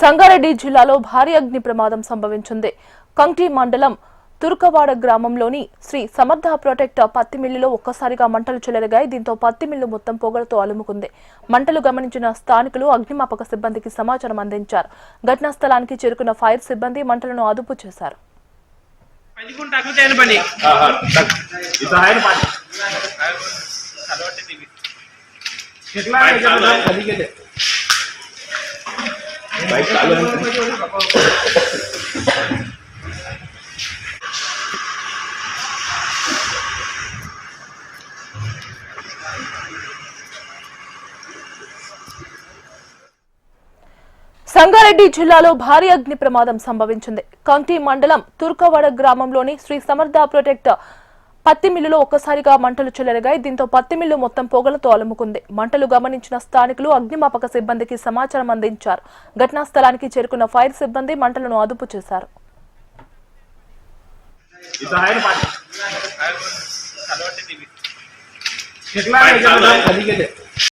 సంగారెడ్డి జిల్లాలో భారీ అగ్ని ప్రమాదం సంభవించింది. కంకి మండలం తుర్కవాడ గ్రామంలోని శ్రీ సమర్థ ప్రొటెక్ట్ పత్తి మిల్లులో ఒక్కసారిగా మంటలు చెలరేగాయి. దీంతో పత్తి మిల్లు మొత్తం పొగలతో అలుముకుంది. మంటలు గమనించిన స్థానికులు అగ్నిమాపక సిబ్బందికి సమాచారం అందించారు. ఘటనా స్థలానికి చేరుకున్న ఫైర్ సిబ్బంది మంటలను అదుపు చేశారు. సంగారెడ్డి జిల్లాలో భారీ అగ్ని ప్రమాదం సంభవించింది. కంకి మండలం తుర్కవాడ గ్రామంలోని శ్రీ సమర్థ ప్రొటెక్ట్ పత్తి మిల్లులో ఒక్కసారిగా మంటలు చెలరేగాయి. దీంతో పత్తి మిల్లు మొత్తం పొగలతో అలుముకుంది. మంటలు గమనించిన స్థానికులు అగ్నిమాపక సిబ్బందికి సమాచారం అందించారు. ఘటనా స్థలానికి చేరుకున్న ఫైర్ సిబ్బంది మంటలను అదుపు చేశారు.